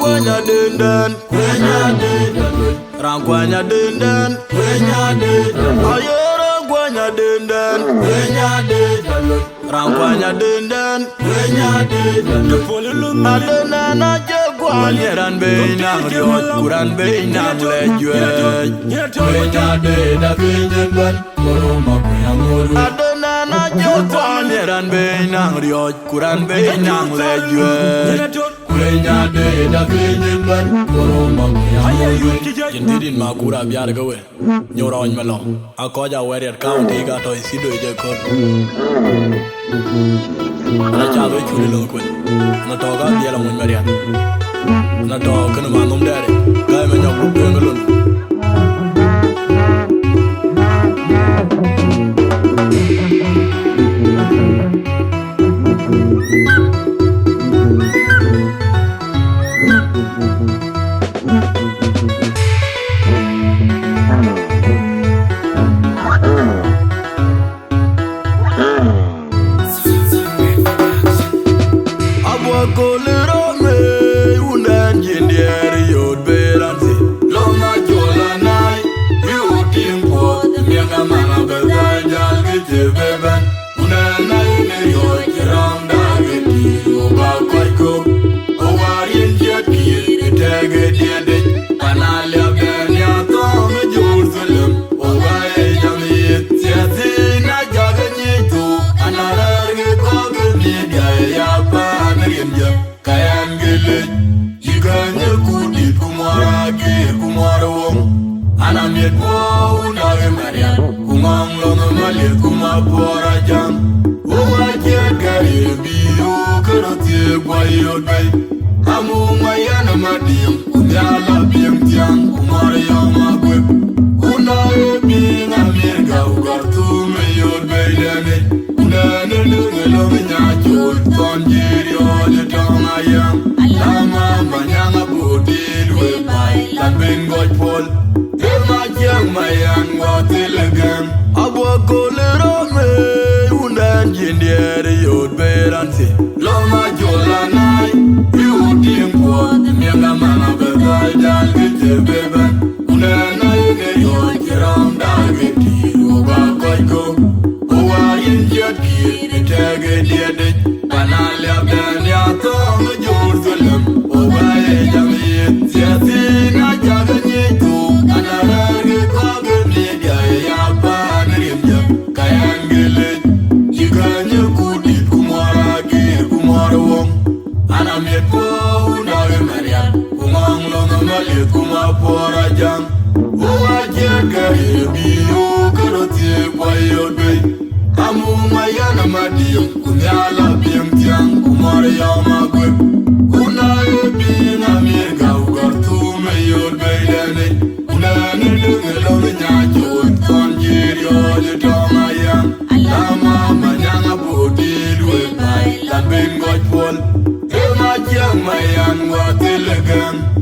Rangwanya dindan, rangwanya dindan, ayo rangwanya dindan, rangwanya dindan, adena na jagwal yeran beinang riot kuran beinang lejuej, kwenya deda binjenban koroma kuyanguru. Adena na jagwal yeran beinang riot kuran beinang lejuej. Kwenya deda binjenban koroma kuyanguru. Jentirin makura biar gawe nyorony malo akoja weriat county ga to isido ijekot. Ana chalo chuli lo kwen na to ga biela mun marian na to kana manum dare ga me nyok lu ngalun.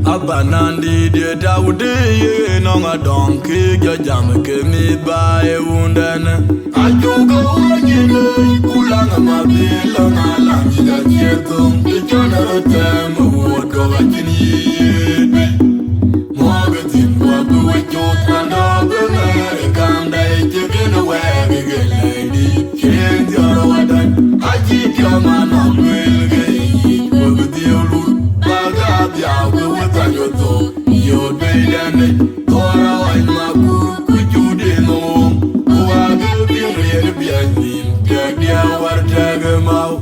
Abanandi de Daudi nonga donkey jam ke mi bae undana ajugo wajine kulanga mabila malangi da chetum ichona rotem wodo wajini moga timwa buwe chotanda bena kamda ejegena wege geledi chen jaro wadan aji kama na mwelge wabdiolu Yawe watayoto Yod beidane Tora wain makuru kujude no Uwage bingre bianim Tegdia wartege mau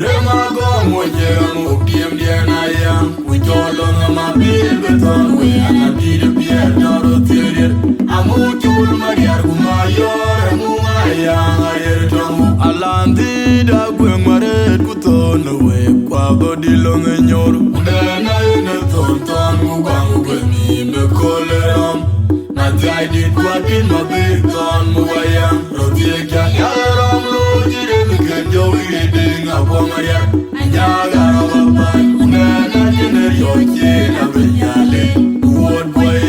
Rema gom wajega mukdiem diana yang Ujolo ngama bil beton We anabide bier doro tirir Amu chul mariar kumayor Munga yang ayer tomu Alandi da gweng maret kutono We kwa godilong enyor Udena Ton mugang gemi me koleram na jadi kuatin mabiton muayang roti kyaram lo jire me kenjo iding apomaya nyaga rabai unana jener yoche na benyale wod boy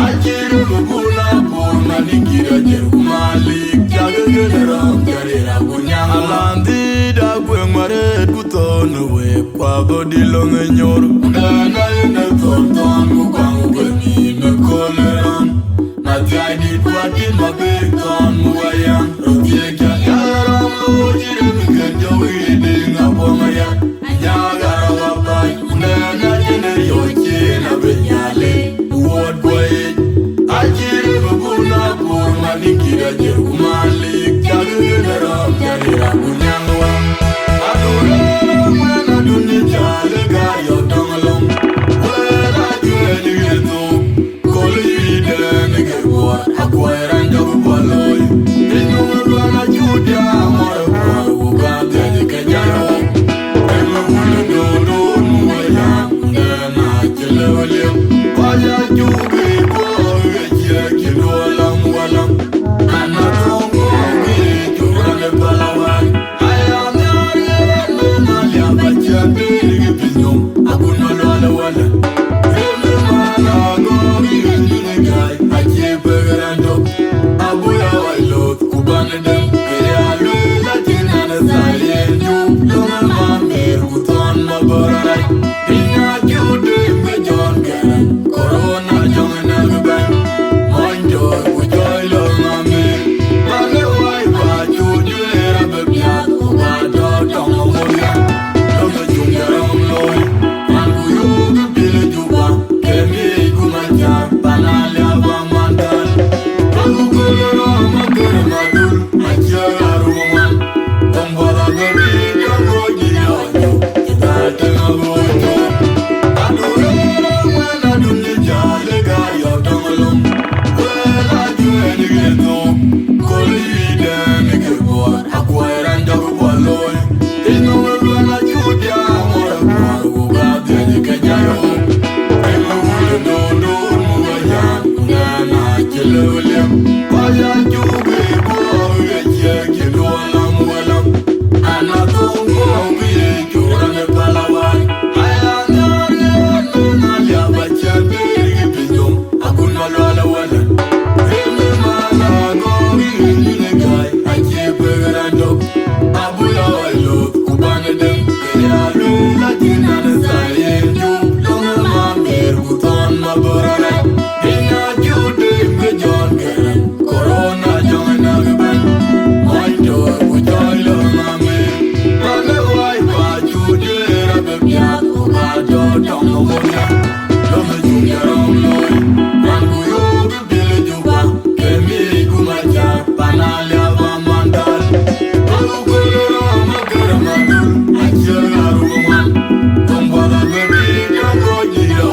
ajiru guna purna nikira jeru malik jaga geram jarira gunya alandi da gweng mare kuton we kwa body long nyor Ndana yene tonton Mukwang gweni me koleran Na tiadi kwatin mabekton Muwayan Rotie kya yaram Lojire mikenja widi Ngabonga ya Nyagara wapai Ndana yene yoche na benyale Uwad kwae Ajire mbuna pur Manikira jirkumalik Chagine ram Janira kunyangwa Adore Mwena duni jale Gayo dongalong Wera jue nigeto Koli ide nigewar Akwairan jabu paloy Inu mwana judia Mara kwa Ugate jikejayo Emu hule dodo Mwaya Ndena chilewelem Waya jubi Boye Chie kidola mwalam Anatongo Giri Jurane palawan Ayam yare Nuna Liaba Chandi Pinyom Akuna lwala wala Eme mana Gogi Nigai Achi Pegerando Abuya Wailot Kubane dem Kaya Lula Tinana Zayen Jum Luna Mamir Kuton Maborai Inya Jude Mejon Garan Corona Jongana Gubai Moinjoy Ujoy Lo Mamir Mane Wai Ba Juju Era Bebiat Ubado Tonga Moya Loma Jungaram Loy Mangu Yuga Bile Juba Kemi Kumaja Banali Aba Mandal Mangu Kulera Makere Madul Achara Ruman Tombara Gabi Jango Jiyo Tate Mabojo Adore Mwena Duni Jale Gayo Dongalong Wela Jue Nigeto Koli Ide Nigewar Akwairan Jabu Paloy Inu Mwena Judia Mora Kwa Ugate Jikejayo Emu hule dodo Mwaya Ndana chilewelem Waya jubi Boye Chie kidola mwalam Anatongo Giri Jurane palawan Ayam yare Nuna Liaba Chandi Pinyom Akuna lwala wala Eme mana Gogi Nigai Achi Pegerando Abuya Wailot Kubane dem Kaya Lula Tinana Zayen Jum Lunga Mamir Kuton Maborai Inya Jude Mejon Garan Corona Jongana Gubai Moinjoy Ujoy Lo Mamir Mane Wai Ba Jude Era Bebiat Ubado Tonga Moya Loma Jungaram Loy Mangu Yuga Bile Juba Kemi Kumaja Banali Aba Mandal Mangu Kulera Makere Madul Achara Ruman Tombala Bebi Jango Jiyo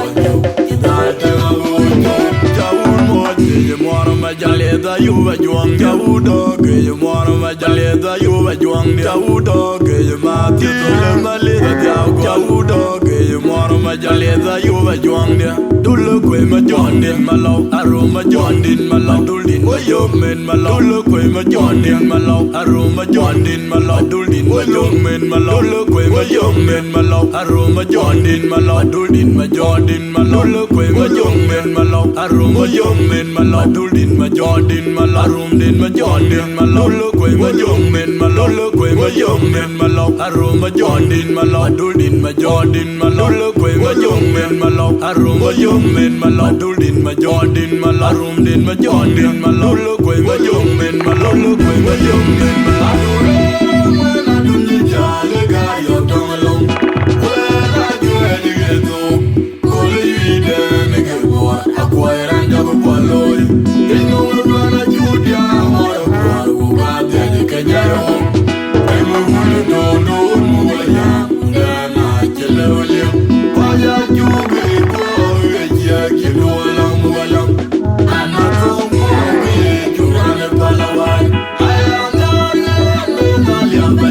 Tate Mabojo Jawul Moji Mwana Majaleda Yuba Juang Jawudo Ge Mwana Majaleda Yuba Juang Jawudo Ge Mati Tule Malida Diago Jawudo Ge Mwana Majaleda Yuba Juang Dulu Kwe Majondin Malo Aroma Jondin Malo Duldin Wayokmen Malo Dulu Kwe Majondin Malo Aroma Jondin Malo Duldin Wayokmen Malo Dulu Kwe Majondin Malo Aroma Jondin Malo Duldin Majondin Malo Dulu Kwe Majondin Malo Aroma Jondin Malo Duldin Majondin Malo Arumdin Majondin Malo Dulu Kwe Majondin Malo Dulu Kwe Majondin Malo Aroma Jondin Malo Duldin Majondin Malo Dulu Kwe Majondin Malo Aroma Jondin Malo Duldin Majondin Malo Arumdin Majondin Malo Dulu Kwe Majondin Malo Dulu Kwe Majondin Malo Adore Mwena Duni Jale Gayo Dongalong Wela Jue Nigeto Koli Ide Nigewar Akwairan Jabu Paloy Inu Mwena Judia Mora Kwa Ugate Jikejayo Emu hule dodo Mwaya Ndana chilewelem Waya jubi Boye Chie kidola mwalam Anatongo Giri Jurane palawan Ayam yare Nuna Liaba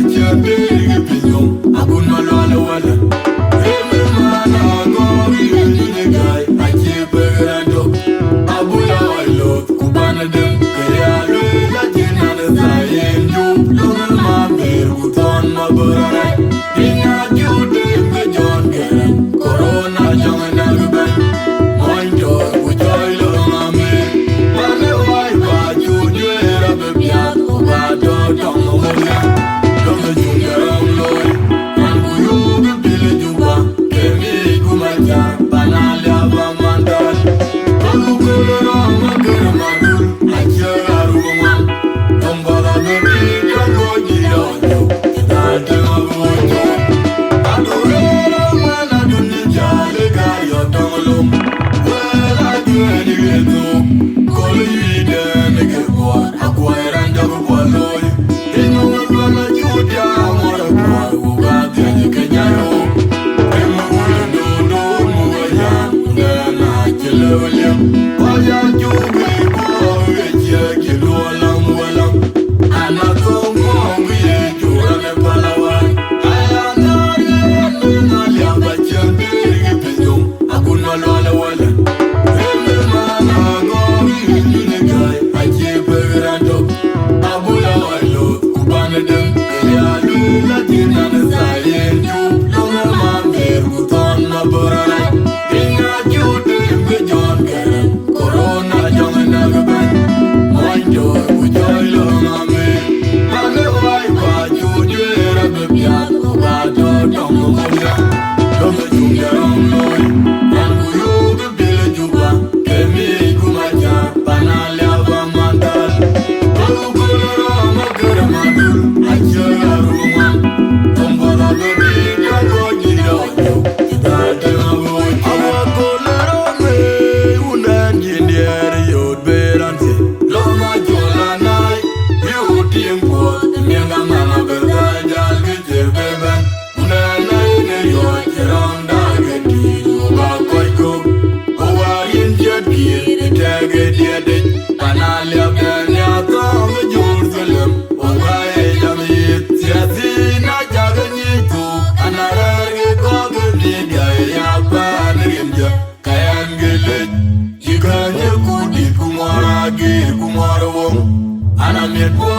miet po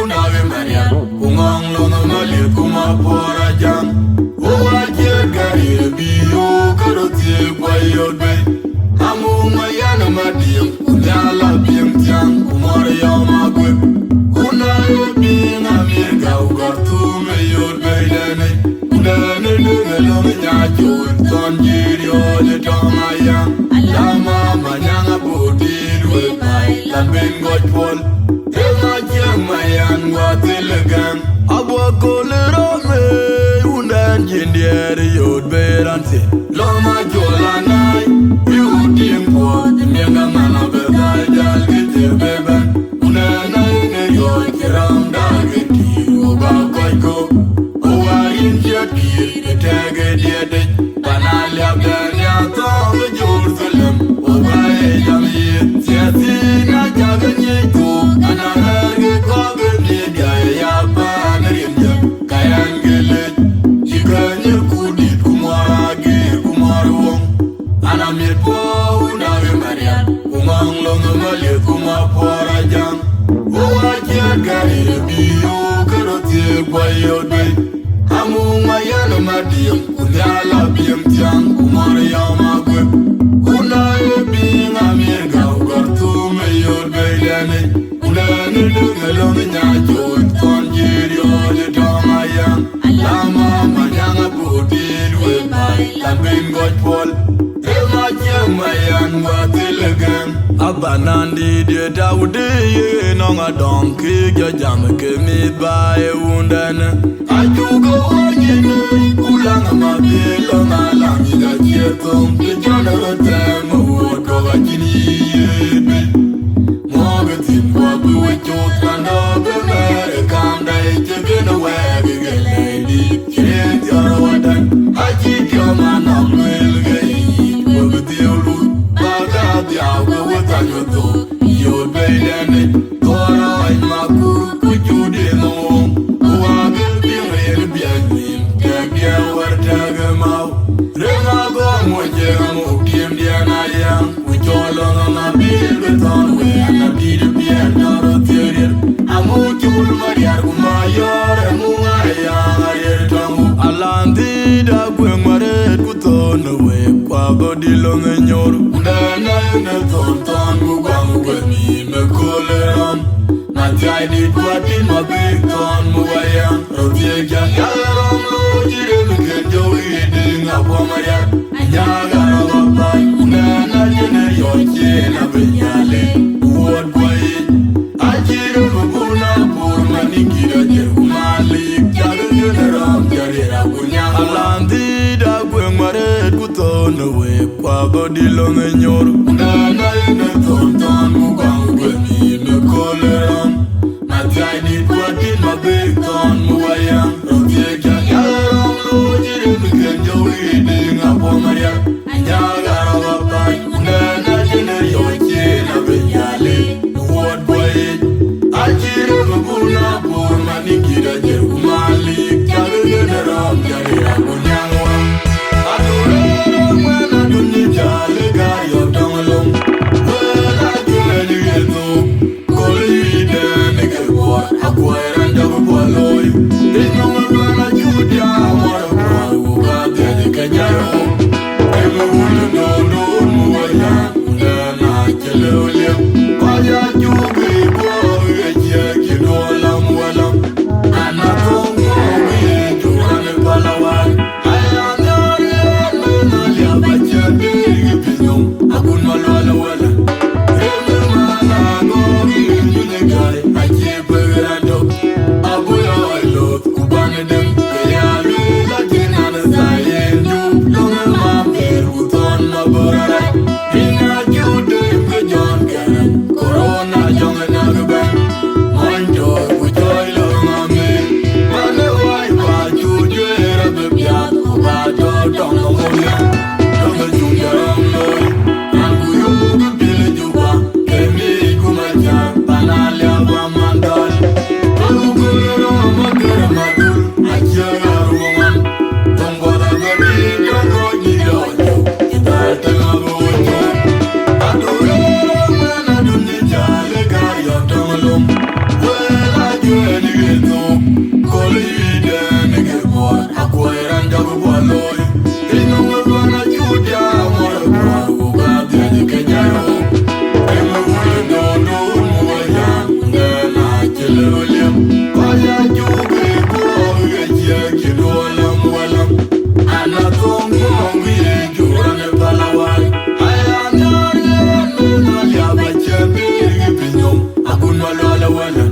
una ve maria kungong lo no mali kuma pora jam o wa je gari bi o karoti boyo be amu mayana madim kunala bim jam kumor yo magwe una bi na mi ga ugartu me yo be dane dane dane lo nya jo ton jirio le tomaya lama manyanga bodi we pai la ben god pol mayan watilegan abo kolero me unan jindier yod berante loma jola nai yudim po mianga mana beda jal gite beben unan ne yod kiram dageti uba koiko owarin jakir tege diede banal abdan ya to Jerusalem obae jamiyet siasina jaganye to anara Abanandi de Daudi nonga donkey jam ke mi bae undan ajugo onyene ulanga mabelo mala ga tietom ke jona tem wodo ga jini be mo ga tin wa bu we chot kanda be mere kam dai je gena we ge lady chen jara wadan aji kyo mana mel ge wo ga diolu ba ga dia wo ta yoto yo be dane tora ai maku ku jude no wa ge bi re bien ke dia war ta ga mau re ma go mo je mo kim dia na ya ku jolo na bi be ton we na bi de bien doro tirir amu chul mariar ku ma yore mu ya re tamu alandi da ku mare ku ton we kwa bodi lo nyor na na ton I did what in my big ton, Muaya, Rotia, Yalam, Jim, Kenjo, eating up on my yard, Yaga, Nana, your chin, a vinyale, what quiet. I cheer of a puna, poor Manikira, Jerumali, Jagaram, Jarira, Punya, Alandi, Dagwing, Mare, Kuton, away, Quabody, long and your Nana, in a ton, Mugam, with me, Nicola. I did what in my big ton, Muaya, Rotia, Yaram, Jim, Kenjo, eating up on my yard, Yaga, Nana, your chin, a vinyale, what quiet. I cheer of a puna, poor Manikira, Jerumali, Jagaram, Jarira, Punyanga. I don't know when I do need Jolly Guy, you're down alone. Well, I do any little. Acquire and double boy. There's no one gonna do down. What a boy who got the Kajaro. I'm a woman, no, then I tell you, Kaya, you be boy, a jack, you know, Lam, and I don't know to run a Palawan. I am not but you're big, I couldn't malwala. Abuya, I love Kubana, them, they are like in an asylum. boy. Ino wana chudia mora kwa uga dia kejayo. Imo do moya na chelolem. Kaya juge ko ye kidolam walam. Ana kongo ngi jurane balawai. Ayana no ya bachebi pinyom. Akun malala wala.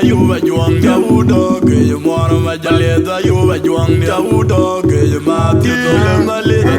Yuva juang jaudo ke mora majaleda yuva juang jaudo ke mati dole maleda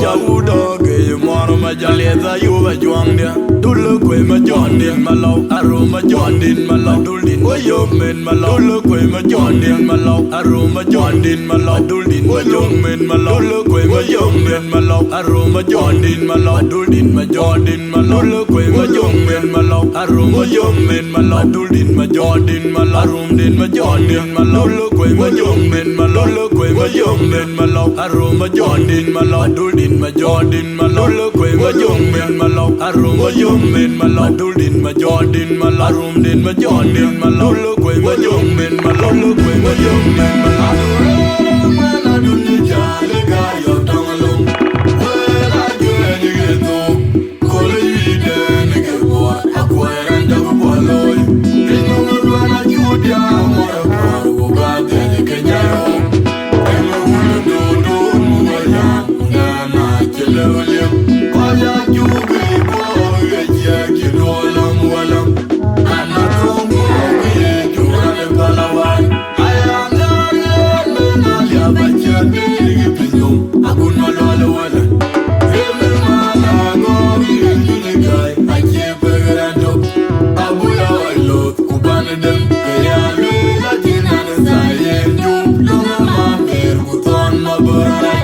jaudo ke mora majaleda yuva juang dia dulu kwe majondin malau aroma jondin malau duldin wayomen malau dulu kwe majondin malau aroma jondin malau duldin wayomen malau dulu kwe mayomen malau aroma jondin malau duldin majondin malau dulu kwe mayomen malau aroma yomen malau duldin majondin malarum din majondin malau dulu kwe mayomen malau dulu kwe mayomen malau aroma jondin malau duldin majondin malau dulu kwe mayomen malau aroma yomen malau duldin majondin malarum din majondin malau dulu kwe mayomen malau dulu kwe mayomen malau mana dunia lega yo tangalum wala jeni geto kolide nige bor akwaran dago boloy ino wana judia mora kwa uga de kenyayo ino do muya na chelole kaya juge ko ye kidolam walam ana kongo ye jurane balawai ayana na ya bachabi pinyum akun malala wala eme mala go ye gai aje berando abuya lo kubane dem ya lu la dinana sayen ju lu ma mer buton ma bora